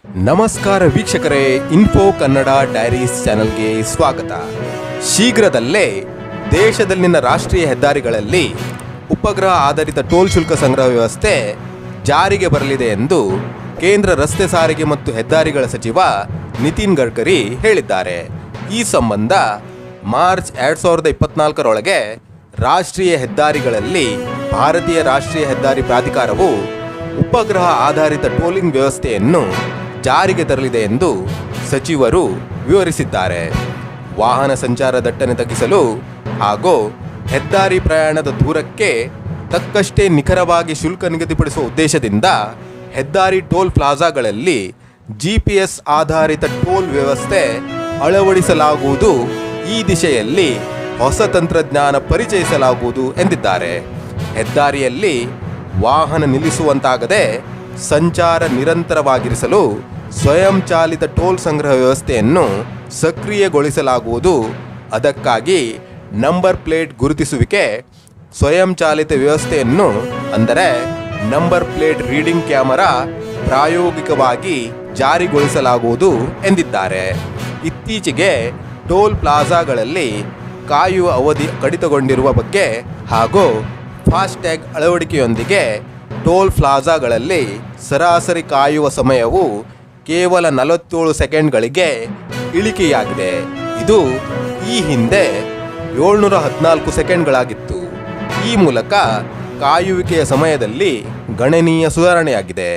ನಮಸ್ಕಾರ ವೀಕ್ಷಕರೇ, info Kannada diaries ಚಾನೆಲ್ಗೆ ಸ್ವಾಗತ. ಶೀಘ್ರದಲ್ಲೇ ದೇಶದಲ್ಲಿನ ರಾಷ್ಟ್ರೀಯ ಹೆದ್ದಾರಿಗಳಲ್ಲಿ ಉಪಗ್ರಹ ಆಧಾರಿತ ಟೋಲ್ ಶುಲ್ಕ ಸಂಗ್ರಹ ವ್ಯವಸ್ಥೆ ಜಾರಿಗೆ ಬರಲಿದೆ ಎಂದು ಕೇಂದ್ರ ರಸ್ತೆ ಸಾರಿಗೆ ಮತ್ತು ಹೆದ್ದಾರಿಗಳ ಸಚಿವ ನಿತಿನ್ ಗಡ್ಕರಿ ಹೇಳಿದ್ದಾರೆ. ಈ ಸಂಬಂಧ ಮಾರ್ಚ್ 2024ರೊಳಗೆ ರಾಷ್ಟ್ರೀಯ ಹೆದ್ದಾರಿಗಳಲ್ಲಿ ಭಾರತೀಯ ರಾಷ್ಟ್ರೀಯ ಹೆದ್ದಾರಿ ಪ್ರಾಧಿಕಾರವು ಉಪಗ್ರಹ ಆಧಾರಿತ ಟೋಲಿಂಗ್ ವ್ಯವಸ್ಥೆಯನ್ನು ಜಾರಿಗೆ ತರಲಿದೆ ಎಂದು ಸಚಿವರು ವಿವರಿಸಿದ್ದಾರೆ. ವಾಹನ ಸಂಚಾರ ದಟ್ಟಣೆ ತಗ್ಗಿಸಲು ಹಾಗೂ ಹೆದ್ದಾರಿ ಪ್ರಯಾಣದ ದೂರಕ್ಕೆ ತಕ್ಕಷ್ಟೇ ನಿಖರವಾಗಿ ಶುಲ್ಕ ನಿಗದಿಪಡಿಸುವ ಉದ್ದೇಶದಿಂದ ಹೆದ್ದಾರಿ ಟೋಲ್ ಪ್ಲಾಜಾಗಳಲ್ಲಿ GPS ಆಧಾರಿತ ಟೋಲ್ ವ್ಯವಸ್ಥೆ ಅಳವಡಿಸಲಾಗುವುದು. ಈ ದಿಶೆಯಲ್ಲಿ ಹೊಸ ತಂತ್ರಜ್ಞಾನ ಪರಿಚಯಿಸಲಾಗುವುದು ಎಂದಿದ್ದಾರೆ. ಹೆದ್ದಾರಿಯಲ್ಲಿ ವಾಹನ ನಿಲ್ಲಿಸುವಂತಾಗದೆ ಸಂಚಾರ ನಿರಂತರವಾಗಿರಿಸಲು ಸ್ವಯಂಚಾಲಿತ ಟೋಲ್ ಸಂಗ್ರಹ ವ್ಯವಸ್ಥೆಯನ್ನು ಸಕ್ರಿಯಗೊಳಿಸಲಾಗುವುದು. ಅದಕ್ಕಾಗಿ ನಂಬರ್ ಪ್ಲೇಟ್ ಗುರುತಿಸುವಿಕೆ ಸ್ವಯಂಚಾಲಿತ ವ್ಯವಸ್ಥೆಯನ್ನು ಅಂದರೆ ನಂಬರ್ ಪ್ಲೇಟ್ ರೀಡಿಂಗ್ ಕ್ಯಾಮೆರಾ ಪ್ರಾಯೋಗಿಕವಾಗಿ ಜಾರಿಗೊಳಿಸಲಾಗುವುದು ಎಂದಿದ್ದಾರೆ. ಇತ್ತೀಚೆಗೆ ಟೋಲ್ ಪ್ಲಾಜಾಗಳಲ್ಲಿ ಕಾಯುವ ಅವಧಿ ಕಡಿತಗೊಂಡಿರುವ ಬಗ್ಗೆ ಹಾಗೂ ಫಾಸ್ಟ್ಯಾಗ್ ಅಳವಡಿಕೆಯೊಂದಿಗೆ ಟೋಲ್ ಪ್ಲಾಜಾಗಳಲ್ಲಿ ಸರಾಸರಿ ಕಾಯುವ ಸಮಯವು ಕೇವಲ 47 ಸೆಕೆಂಡ್ಗಳಿಗೆ ಇಳಿಕೆಯಾಗಿದೆ. ಇದು ಈ ಹಿಂದೆ 714 ಸೆಕೆಂಡ್ಗಳಾಗಿತ್ತು. ಈ ಮೂಲಕ ಕಾಯುವಿಕೆಯ ಸಮಯದಲ್ಲಿ ಗಣನೀಯ ಸುಧಾರಣೆಯಾಗಿದೆ.